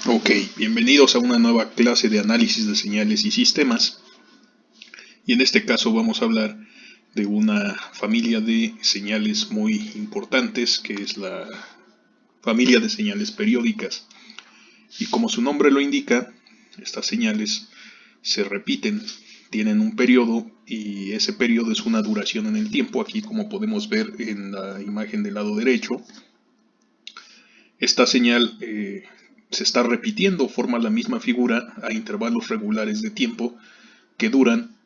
Ok, bienvenidos a una nueva clase de análisis de señales y sistemas. Y en este caso vamos a hablar de una familia de señales muy importantes, que es la familia de señales periódicas. Y como su nombre lo indica, estas señales se repiten, tienen un periodo y ese periodo es una duración en el tiempo. Aquí, como podemos ver en la imagen del lado derecho, esta señal se está repitiendo, forma la misma figura a intervalos regulares de tiempo que duran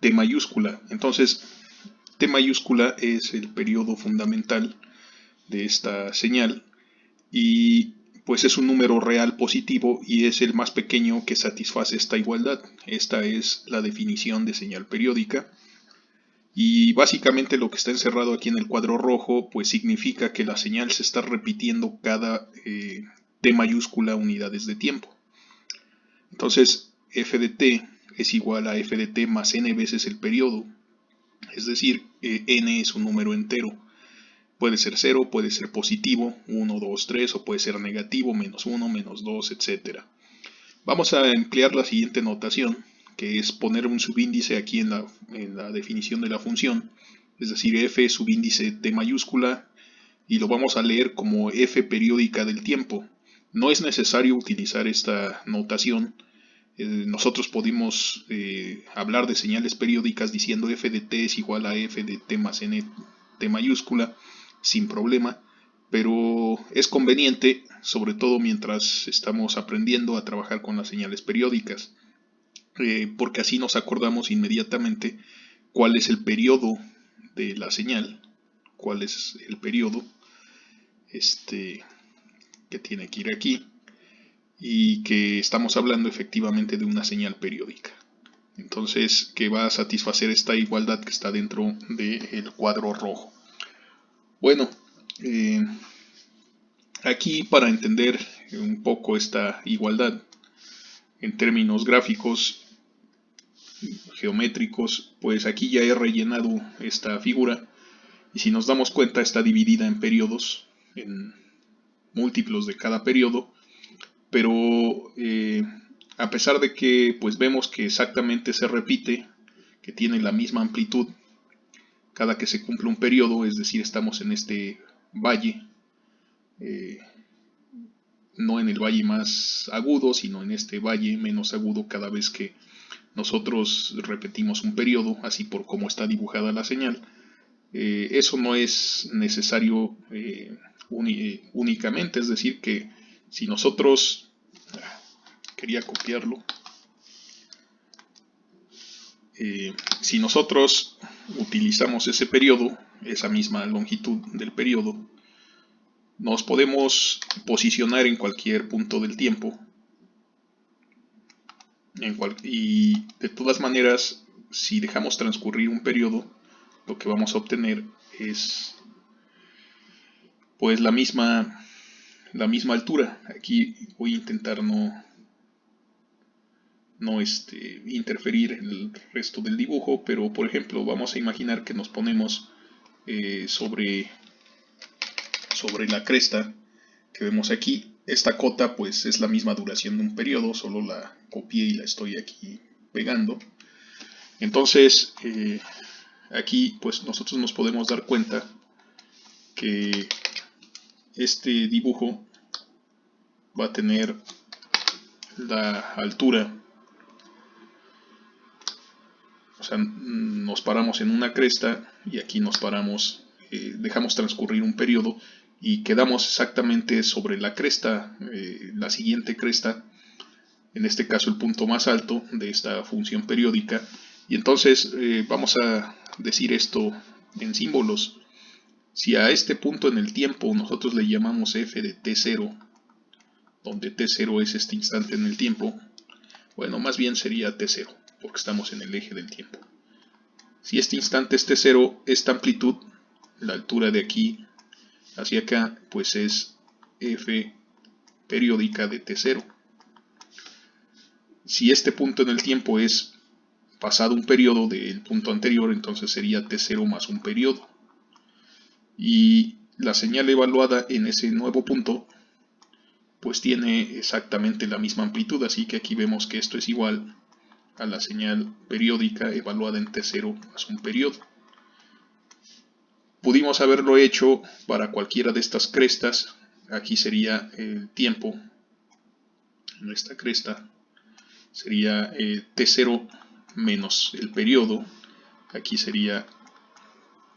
T mayúscula. Entonces, T mayúscula es el periodo fundamental de esta señal y pues es un número real positivo y es el más pequeño que satisface esta igualdad. Esta es la definición de señal periódica. Y básicamente lo que está encerrado aquí en el cuadro rojo pues significa que la señal se está repitiendo cada T mayúscula unidades de tiempo. Entonces f de t es igual a f de t más n veces el periodo, es decir, n es un número entero. Puede ser 0, puede ser positivo, 1, 2, 3, o puede ser negativo, menos 1, menos 2, etc. Vamos a emplear la siguiente notación, que es poner un subíndice aquí en la definición de la función, es decir, f subíndice t mayúscula, y lo vamos a leer como f periódica del tiempo. No es necesario utilizar esta notación. Nosotros podemos hablar de señales periódicas diciendo f de t es igual a f de t más n t mayúscula sin problema, pero es conveniente, sobre todo mientras estamos aprendiendo a trabajar con las señales periódicas, porque así nos acordamos inmediatamente cuál es el periodo de la señal, cuál es el periodo que tiene que ir aquí, y que estamos hablando efectivamente de una señal periódica. Entonces, que va a satisfacer esta igualdad que está dentro del cuadro rojo. Bueno, aquí para entender un poco esta igualdad en términos gráficos, geométricos, pues aquí ya he rellenado esta figura y si nos damos cuenta está dividida en periodos, en múltiplos de cada periodo, pero a pesar de que pues vemos que exactamente se repite, que tiene la misma amplitud cada que se cumple un periodo, es decir, estamos en este valle, no en el valle más agudo, sino en este valle menos agudo cada vez que nosotros repetimos un periodo, así por cómo está dibujada la señal. Eso no es necesario únicamente, es decir, que si nosotros, quería copiarlo, si nosotros utilizamos ese periodo, esa misma longitud del periodo, nos podemos posicionar en cualquier punto del tiempo. Y de todas maneras, si dejamos transcurrir un periodo, lo que vamos a obtener es pues la misma altura. Aquí voy a intentar no interferir en el resto del dibujo, pero por ejemplo vamos a imaginar que nos ponemos sobre la cresta que vemos aquí. Esta cota pues es la misma duración de un periodo, solo la copié y la estoy aquí pegando. Entonces aquí pues nosotros nos podemos dar cuenta que este dibujo va a tener la altura, o sea, nos paramos en una cresta y aquí nos paramos, dejamos transcurrir un periodo y quedamos exactamente sobre la cresta, la siguiente cresta, en este caso el punto más alto de esta función periódica. Y entonces vamos a decir esto en símbolos. Si a este punto en el tiempo nosotros le llamamos f de t0, donde t0 es este instante en el tiempo, bueno, más bien sería t0, porque estamos en el eje del tiempo. Si este instante es t0, esta amplitud, la altura de aquí hacia acá, pues es f periódica de t0. Si este punto en el tiempo es pasado un periodo del punto anterior, entonces sería t0 más un periodo. Y la señal evaluada en ese nuevo punto pues tiene exactamente la misma amplitud, así que aquí vemos que esto es igual a la señal periódica evaluada en T0 más un periodo. Pudimos haberlo hecho para cualquiera de estas crestas. Aquí sería el tiempo, en esta cresta sería T0 menos el periodo, aquí sería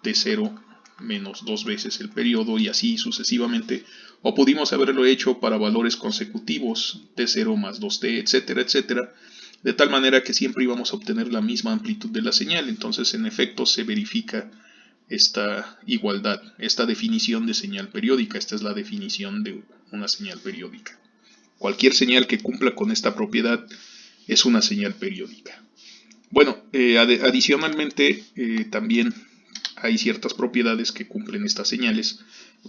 T0 menos 2 veces el periodo y así sucesivamente. O pudimos haberlo hecho para valores consecutivos, T0 más 2T, etcétera, etcétera, de tal manera que siempre íbamos a obtener la misma amplitud de la señal. Entonces, en efecto, se verifica esta igualdad, esta definición de señal periódica. Esta es la definición de una señal periódica. Cualquier señal que cumpla con esta propiedad es una señal periódica. Bueno, adicionalmente también hay ciertas propiedades que cumplen estas señales.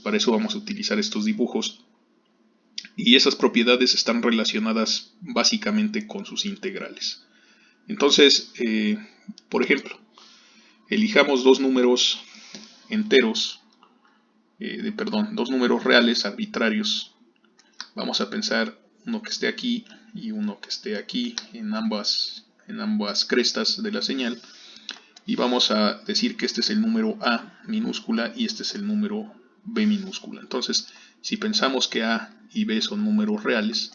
Para eso vamos a utilizar estos dibujos. Y esas propiedades están relacionadas básicamente con sus integrales. Entonces, por ejemplo, elijamos dos números enteros, dos números reales arbitrarios. Vamos a pensar uno que esté aquí y uno que esté aquí en ambas crestas de la señal. Y vamos a decir que este es el número A minúscula y este es el número B minúscula. Entonces, si pensamos que A y B son números reales,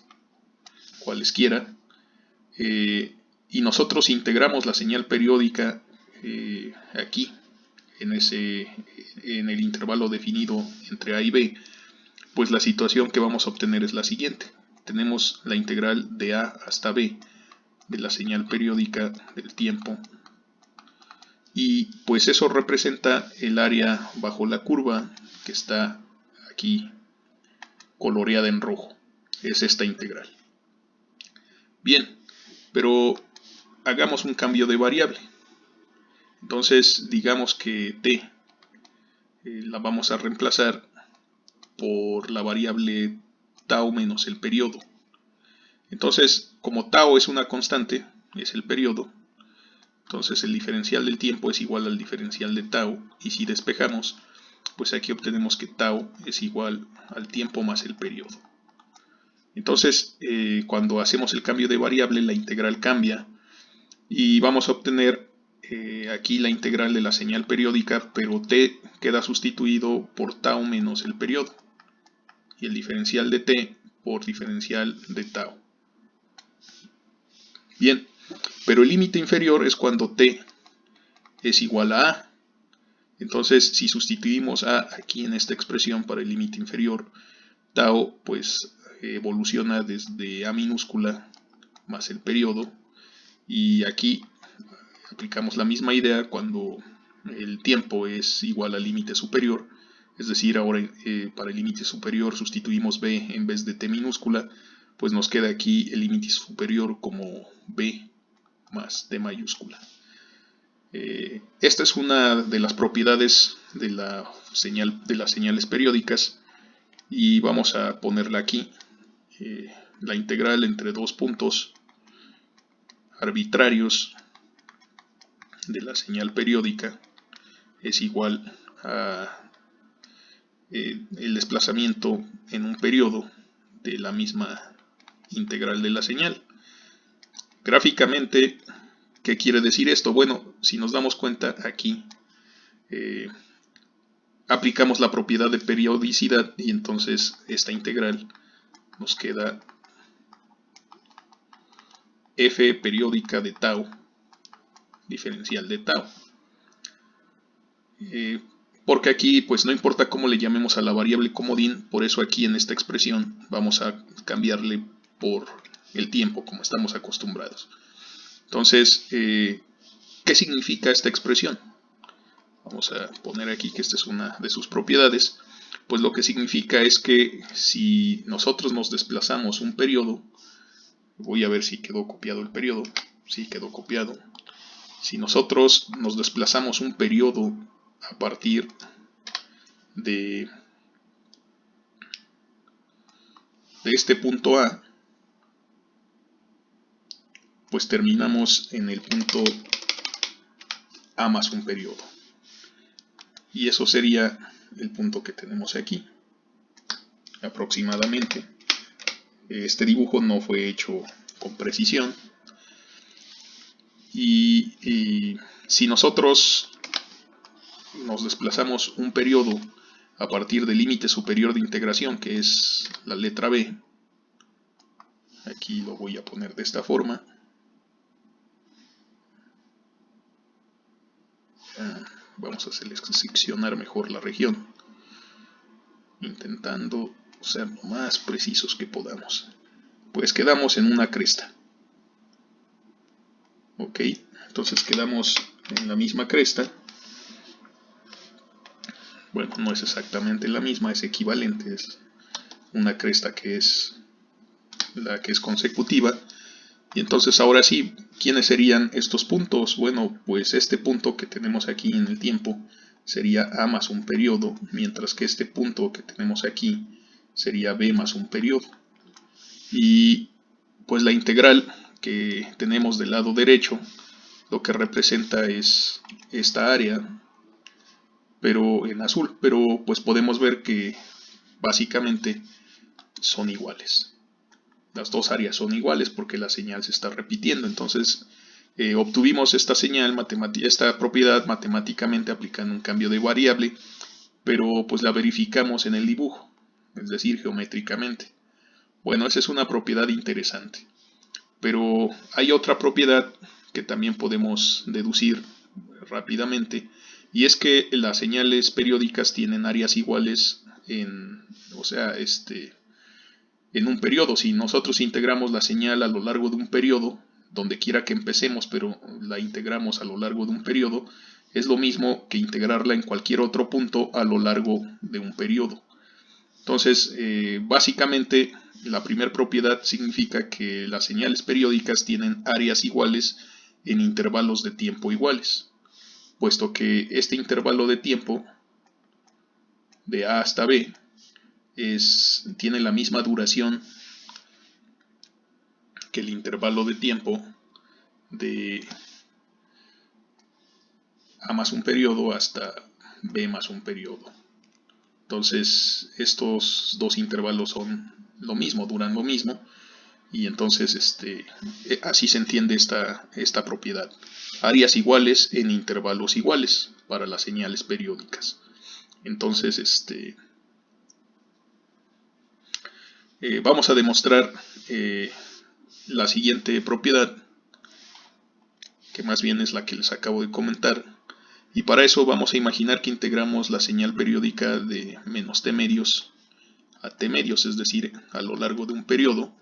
cualesquiera, y nosotros integramos la señal periódica aquí, en el intervalo definido entre A y B, pues la situación que vamos a obtener es la siguiente. Tenemos la integral de A hasta B de la señal periódica del tiempo, y pues eso representa el área bajo la curva que está aquí coloreada en rojo. Es esta integral. Bien, pero hagamos un cambio de variable. Entonces digamos que t la vamos a reemplazar por la variable tau menos el periodo. Entonces, como tau es una constante, es el periodo, entonces el diferencial del tiempo es igual al diferencial de tau, y si despejamos, pues aquí obtenemos que tau es igual al tiempo más el periodo. Entonces, cuando hacemos el cambio de variable, la integral cambia y vamos a obtener aquí la integral de la señal periódica, pero t queda sustituido por tau menos el periodo y el diferencial de t por diferencial de tau. Bien, pero el límite inferior es cuando t es igual a a. Entonces, si sustituimos a aquí en esta expresión para el límite inferior, tau pues evoluciona desde a minúscula más el periodo, y aquí aplicamos la misma idea cuando el tiempo es igual al límite superior. Es decir, ahora para el límite superior sustituimos b en vez de t minúscula, pues nos queda aquí el límite superior como b más t mayúscula. Esta es una de las propiedades de las señales periódicas, y vamos a ponerla aquí. La integral entre dos puntos arbitrarios de la señal periódica es igual a el desplazamiento en un periodo de la misma integral de la señal. Gráficamente, ¿qué quiere decir esto? Bueno, si nos damos cuenta aquí, aplicamos la propiedad de periodicidad y entonces esta integral nos queda f periódica de tau diferencial de tau. Porque aquí pues no importa cómo le llamemos a la variable comodín, por eso aquí en esta expresión vamos a cambiarle por el tiempo como estamos acostumbrados. Entonces, ¿qué significa esta expresión? Vamos a poner aquí que esta es una de sus propiedades. Pues lo que significa es que si nosotros nos desplazamos un periodo, voy a ver si quedó copiado el periodo. Sí, quedó copiado. Si nosotros nos desplazamos un periodo a partir de este punto A, pues terminamos en el punto A más un periodo. Y eso sería el punto que tenemos aquí, aproximadamente. Este dibujo no fue hecho con precisión. Y si nosotros nos desplazamos un periodo a partir del límite superior de integración, que es la letra B, aquí lo voy a poner de esta forma. Vamos a seleccionar mejor la región, intentando ser lo más precisos que podamos. Pues quedamos en una cresta. Ok, entonces quedamos en la misma cresta. Bueno, no es exactamente la misma, es equivalente, es una cresta que es la que es consecutiva. Y entonces ahora sí, ¿quiénes serían estos puntos? Bueno, pues este punto que tenemos aquí en el tiempo sería A más un periodo, mientras que este punto que tenemos aquí sería B más un periodo. Y pues la integral que tenemos del lado derecho lo que representa es esta área, pero en azul, pero pues podemos ver que básicamente son iguales. Las dos áreas son iguales porque la señal se está repitiendo. Entonces obtuvimos esta señal, esta propiedad matemáticamente aplicando un cambio de variable, pero pues la verificamos en el dibujo, es decir, geométricamente. Bueno, esa es una propiedad interesante. Pero hay otra propiedad que también podemos deducir rápidamente, y es que las señales periódicas tienen áreas iguales en un periodo. Si nosotros integramos la señal a lo largo de un periodo, donde quiera que empecemos, pero la integramos a lo largo de un periodo, es lo mismo que integrarla en cualquier otro punto a lo largo de un periodo. Entonces, básicamente, la primera propiedad significa que las señales periódicas tienen áreas iguales en intervalos de tiempo iguales, puesto que este intervalo de tiempo, de A hasta B, tiene la misma duración que el intervalo de tiempo de A más un periodo hasta B más un periodo. Entonces, estos dos intervalos son lo mismo, duran lo mismo. Y entonces así se entiende esta propiedad. Áreas iguales en intervalos iguales para las señales periódicas. Entonces vamos a demostrar la siguiente propiedad, que más bien es la que les acabo de comentar. Y para eso vamos a imaginar que integramos la señal periódica de menos t medios a t medios, es decir, a lo largo de un periodo.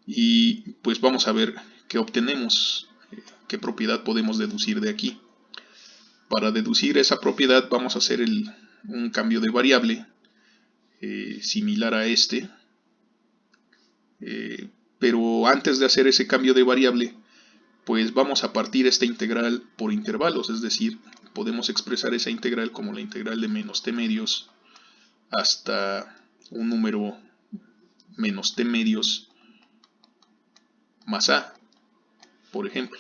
Y pues vamos a ver qué obtenemos, qué propiedad podemos deducir de aquí. Para deducir esa propiedad vamos a hacer un cambio de variable similar a este. Pero antes de hacer ese cambio de variable, pues vamos a partir esta integral por intervalos, es decir, podemos expresar esa integral como la integral de menos t medios hasta un número menos t medios más a, por ejemplo.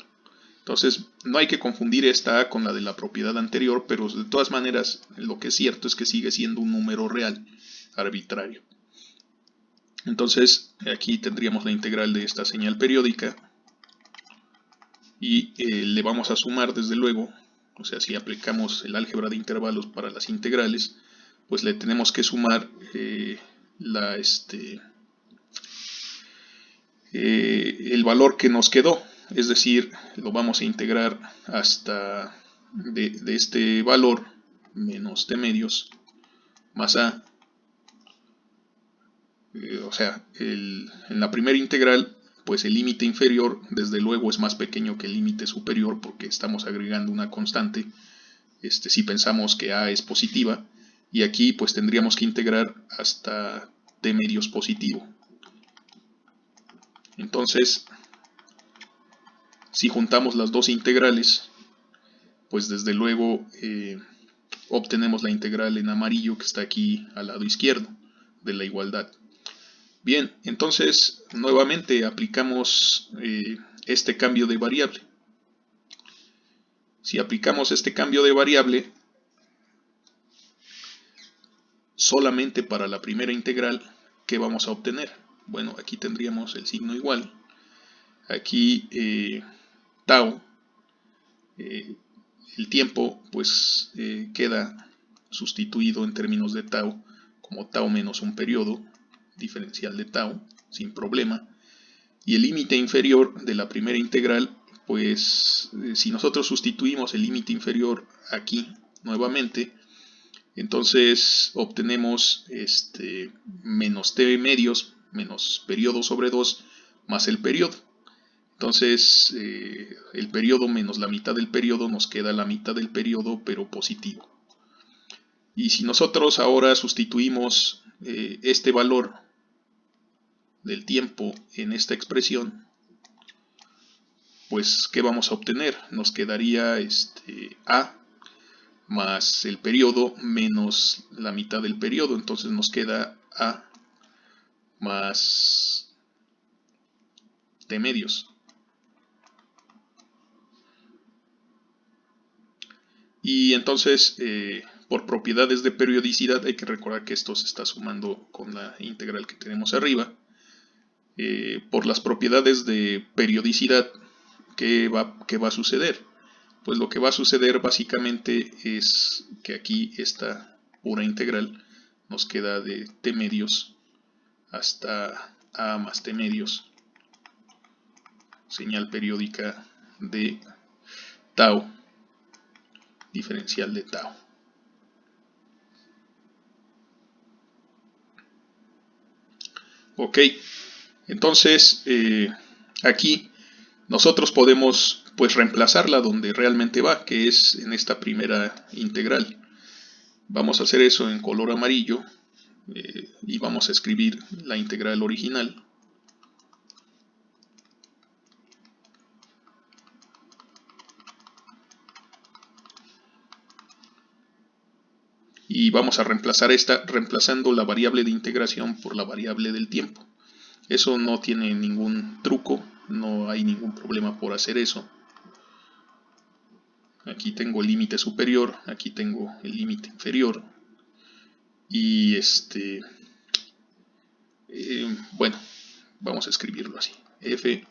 Entonces no hay que confundir esta a con la de la propiedad anterior, pero de todas maneras lo que es cierto es que sigue siendo un número real, arbitrario. Entonces aquí tendríamos la integral de esta señal periódica y le vamos a sumar desde luego, o sea, si aplicamos el álgebra de intervalos para las integrales, pues le tenemos que sumar el valor que nos quedó, es decir, lo vamos a integrar hasta de este valor menos t medios más a, o sea, en la primera integral pues el límite inferior desde luego es más pequeño que el límite superior porque estamos agregando una constante, si pensamos que a es positiva, y aquí pues tendríamos que integrar hasta t medios positivo. Entonces, si juntamos las dos integrales, pues desde luego obtenemos la integral en amarillo que está aquí al lado izquierdo de la igualdad. Bien, entonces nuevamente aplicamos este cambio de variable. Si aplicamos este cambio de variable, solamente para la primera integral, ¿qué vamos a obtener? Bueno, aquí tendríamos el signo igual. Aquí tau, el tiempo, pues queda sustituido en términos de tau como tau menos un periodo diferencial de tau, sin problema. Y el límite inferior de la primera integral, pues si nosotros sustituimos el límite inferior aquí nuevamente, entonces obtenemos menos t medios menos periodo sobre 2 más el periodo. Entonces el periodo menos la mitad del periodo nos queda la mitad del periodo, pero positivo. Y si nosotros ahora sustituimos este valor del tiempo en esta expresión, pues ¿qué vamos a obtener? Nos quedaría a más el periodo menos la mitad del periodo. Entonces nos queda a más t medios. Y entonces por propiedades de periodicidad hay que recordar que esto se está sumando con la integral que tenemos arriba. Por las propiedades de periodicidad, ¿qué va a suceder? Pues lo que va a suceder básicamente es que aquí esta pura integral nos queda de t medios hasta a más t medios, señal periódica de tau, diferencial de tau. Ok, entonces aquí nosotros podemos pues reemplazarla donde realmente va, que es en esta primera integral. Vamos a hacer eso en color amarillo y vamos a escribir la integral original. Y vamos a reemplazar esta reemplazando la variable de integración por la variable del tiempo. Eso no tiene ningún truco, no hay ningún problema por hacer eso. Aquí tengo el límite superior, aquí tengo el límite inferior. Y bueno, vamos a escribirlo así. F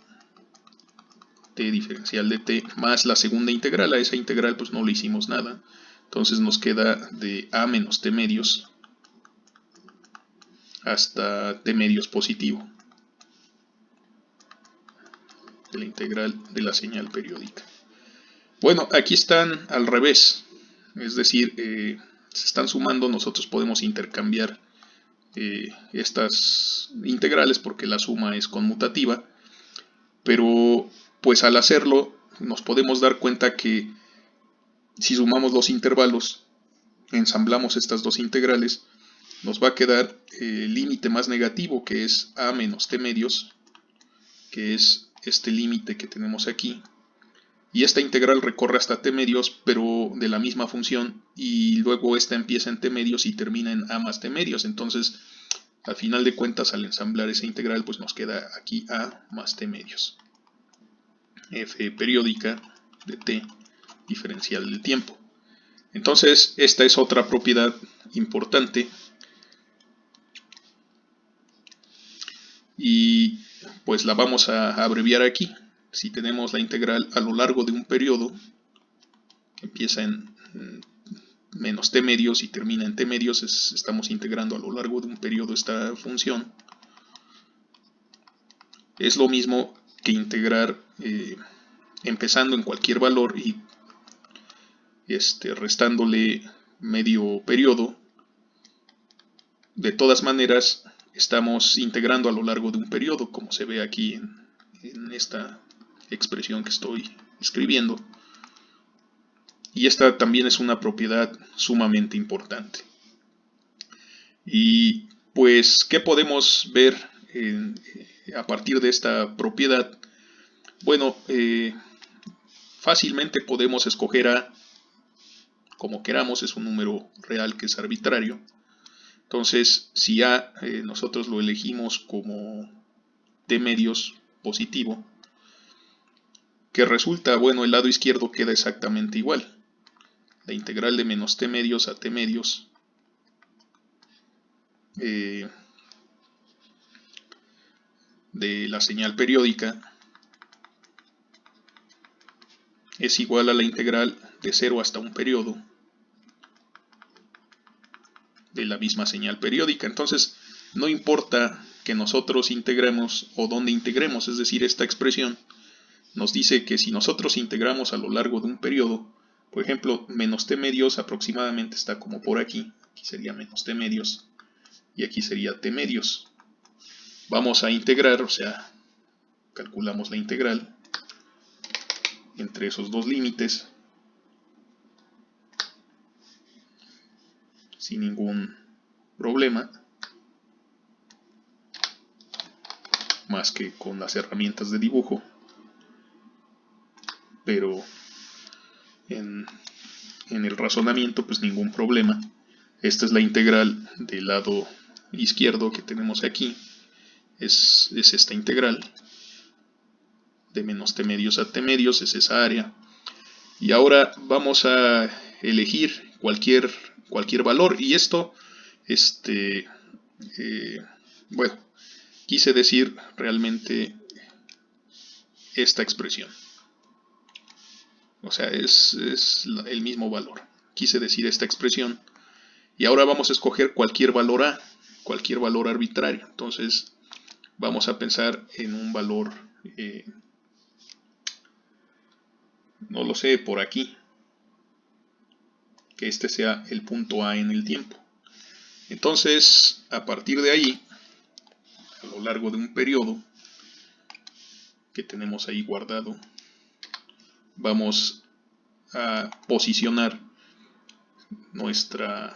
t diferencial de t más la segunda integral. A esa integral pues no le hicimos nada. Entonces nos queda de a menos t medios hasta t medios positivo de la integral de la señal periódica. Bueno, aquí están al revés, es decir, se están sumando. Nosotros podemos intercambiar estas integrales porque la suma es conmutativa, pero pues al hacerlo nos podemos dar cuenta que si sumamos los intervalos, ensamblamos estas dos integrales, nos va a quedar el límite más negativo, que es a menos t medios, que es este límite que tenemos aquí. Y esta integral recorre hasta t medios, pero de la misma función, y luego esta empieza en t medios y termina en a más t medios. Entonces, al final de cuentas, al ensamblar esa integral, pues nos queda aquí a más t medios. F periódica de t diferencial del tiempo. Entonces, esta es otra propiedad importante. Y pues la vamos a abreviar aquí. Si tenemos la integral a lo largo de un periodo, que empieza en menos t medios y termina en t medios, estamos integrando a lo largo de un periodo esta función. Es lo mismo que integrar empezando en cualquier valor y restándole medio periodo. De todas maneras, estamos integrando a lo largo de un periodo, como se ve aquí en esta expresión que estoy escribiendo. Y esta también es una propiedad sumamente importante. Y pues, ¿qué podemos ver a partir de esta propiedad? Bueno, fácilmente podemos escoger a como queramos, es un número real que es arbitrario. Entonces, si a nosotros lo elegimos como t medios positivo, que resulta, bueno, el lado izquierdo queda exactamente igual. La integral de menos t medios a t medios de la señal periódica es igual a la integral de 0 hasta un periodo de la misma señal periódica. Entonces, no importa que nosotros integremos o dónde integremos, es decir, esta expresión nos dice que si nosotros integramos a lo largo de un periodo, por ejemplo, menos t medios aproximadamente está como por aquí sería menos t medios, y aquí sería t medios. Vamos a integrar, o sea, calculamos la integral entre esos dos límites sin ningún problema, más que con las herramientas de dibujo, pero en el razonamiento pues ningún problema. Esta es la integral del lado izquierdo que tenemos aquí, es esta integral de menos t medios a t medios, es esa área. Y ahora vamos a elegir cualquier valor, y esto bueno, quise decir realmente esta expresión, o sea, es el mismo valor. Quise decir esta expresión, y ahora vamos a escoger cualquier valor a, cualquier valor arbitrario. Entonces vamos a pensar en un valor, no lo sé, por aquí, que este sea el punto A en el tiempo. Entonces, a partir de ahí, a lo largo de un periodo que tenemos ahí guardado, vamos a posicionar nuestro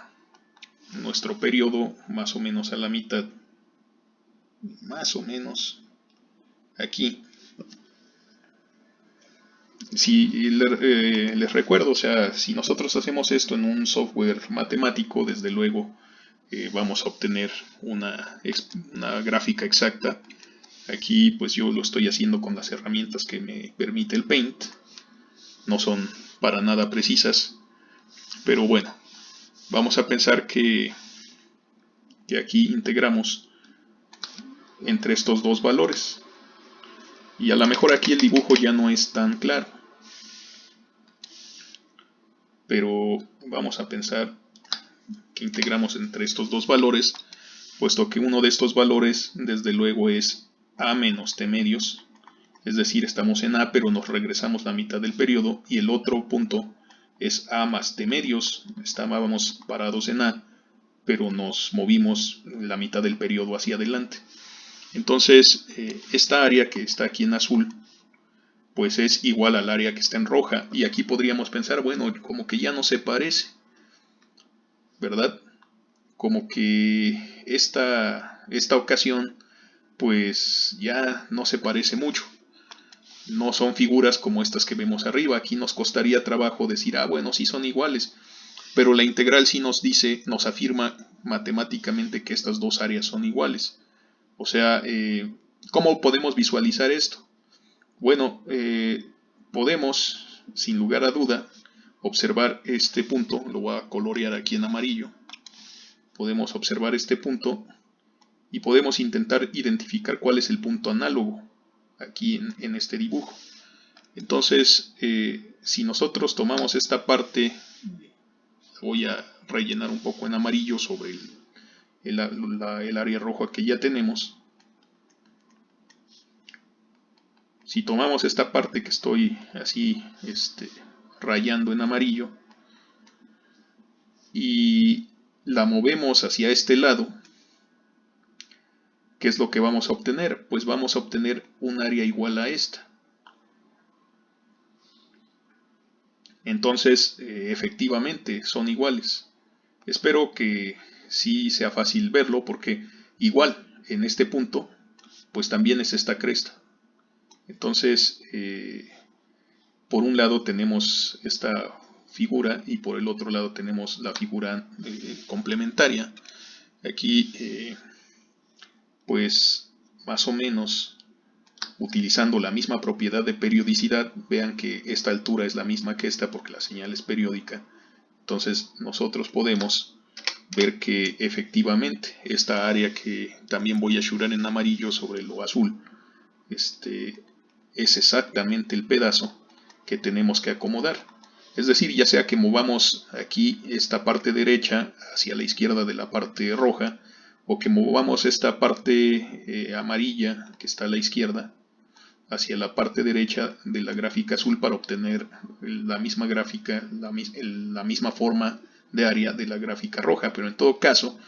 periodo más o menos a la mitad, más o menos aquí. Si les recuerdo, o sea, si nosotros hacemos esto en un software matemático, desde luego vamos a obtener una gráfica exacta. Aquí pues yo lo estoy haciendo con las herramientas que me permite el Paint. No son para nada precisas, pero bueno, vamos a pensar que aquí integramos entre estos dos valores, y a lo mejor aquí el dibujo ya no es tan claro, pero vamos a pensar que integramos entre estos dos valores, puesto que uno de estos valores desde luego es a menos t medios, es decir, estamos en a pero nos regresamos la mitad del periodo, y el otro punto es a más t medios, estábamos parados en a pero nos movimos la mitad del periodo hacia adelante. Entonces esta área que está aquí en azul pues es igual al área que está en roja, y aquí podríamos pensar, bueno, como que ya no se parece, ¿verdad? Como que esta ocasión pues ya no se parece mucho. No son figuras como estas que vemos arriba. Aquí nos costaría trabajo decir, ah, bueno, sí son iguales, pero la integral sí nos dice, nos afirma matemáticamente que estas dos áreas son iguales. O sea, ¿cómo podemos visualizar esto? Bueno, podemos, sin lugar a duda, observar este punto. Lo voy a colorear aquí en amarillo. Podemos observar este punto y podemos intentar identificar cuál es el punto análogo aquí en este dibujo. Entonces, si nosotros tomamos esta parte, voy a rellenar un poco en amarillo sobre el área roja que ya tenemos. Si tomamos esta parte que estoy así rayando en amarillo y la movemos hacia este lado, ¿qué es lo que vamos a obtener? Pues vamos a obtener un área igual a esta. Entonces, efectivamente, son iguales. Espero que sí sea fácil verlo, porque igual, en este punto, pues también es esta cresta. Entonces, por un lado tenemos esta figura y por el otro lado tenemos la figura complementaria. Aquí, pues, más o menos, utilizando la misma propiedad de periodicidad, vean que esta altura es la misma que esta porque la señal es periódica. Entonces nosotros podemos ver que efectivamente esta área que también voy a shurar en amarillo sobre lo azul, es exactamente el pedazo que tenemos que acomodar. Es decir, ya sea que movamos aquí esta parte derecha hacia la izquierda de la parte roja, o que movamos esta parte amarilla que está a la izquierda hacia la parte derecha de la gráfica azul para obtener la misma gráfica, la misma forma de área de la gráfica roja, pero en todo caso,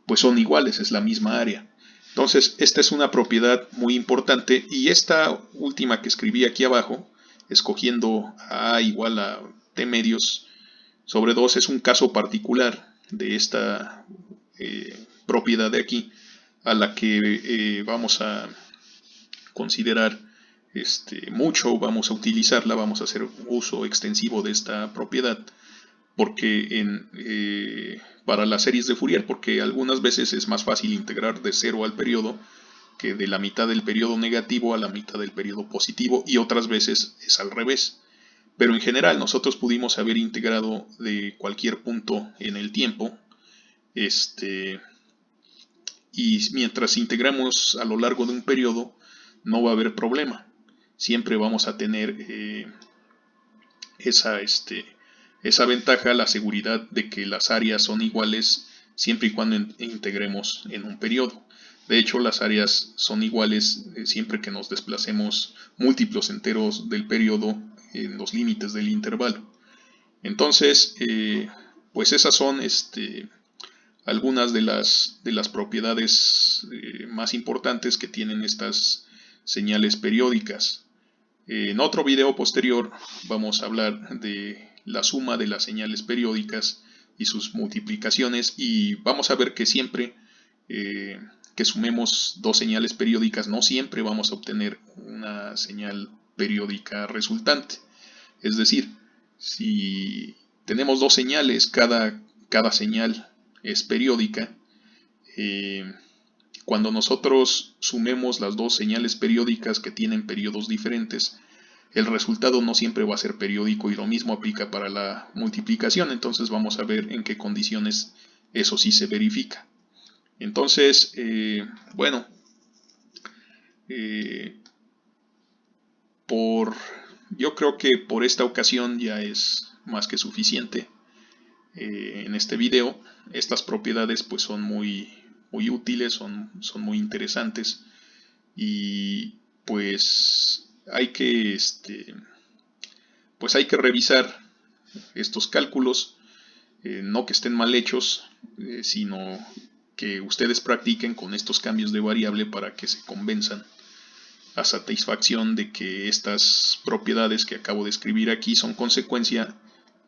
pues son iguales, es la misma área. Entonces, esta es una propiedad muy importante, y esta última que escribí aquí abajo, escogiendo a igual a t medios sobre 2, es un caso particular de esta propiedad de aquí, a la que vamos a considerar mucho, vamos a utilizarla, vamos a hacer uso extensivo de esta propiedad, porque para las series de Fourier, porque algunas veces es más fácil integrar de 0 al periodo que de la mitad del periodo negativo a la mitad del periodo positivo, y otras veces es al revés. Pero en general nosotros pudimos haber integrado de cualquier punto en el tiempo, y mientras integramos a lo largo de un periodo no va a haber problema. Siempre vamos a tener esa ventaja, la seguridad de que las áreas son iguales siempre y cuando integremos en un periodo. De hecho, las áreas son iguales siempre que nos desplacemos múltiplos enteros del periodo en los límites del intervalo. Entonces, pues esas son algunas de las propiedades más importantes que tienen estas señales periódicas. En otro video posterior vamos a hablar de la suma de las señales periódicas y sus multiplicaciones, y vamos a ver que siempre que sumemos dos señales periódicas no siempre vamos a obtener una señal periódica resultante. Es decir, si tenemos dos señales, cada señal es periódica. Cuando nosotros sumemos las dos señales periódicas que tienen periodos diferentes, el resultado no siempre va a ser periódico, y lo mismo aplica para la multiplicación. Entonces vamos a ver en qué condiciones eso sí se verifica. Entonces, bueno, yo creo que por esta ocasión ya es más que suficiente. En este video, estas propiedades pues son muy útiles, son muy interesantes, y pues hay que revisar estos cálculos, no que estén mal hechos, sino que ustedes practiquen con estos cambios de variable para que se convenzan a satisfacción de que estas propiedades que acabo de escribir aquí son consecuencia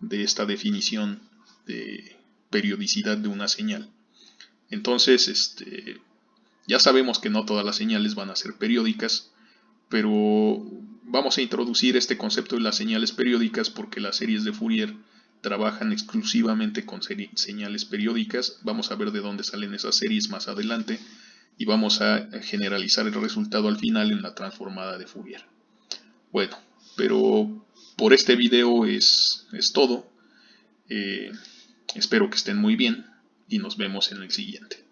de esta definición de periodicidad de una señal. Entonces, ya sabemos que no todas las señales van a ser periódicas, pero vamos a introducir este concepto de las señales periódicas porque las series de Fourier trabajan exclusivamente con señales periódicas. Vamos a ver de dónde salen esas series más adelante, y vamos a generalizar el resultado al final en la transformada de Fourier. Bueno, pero por este video es todo. Espero que estén muy bien y nos vemos en el siguiente.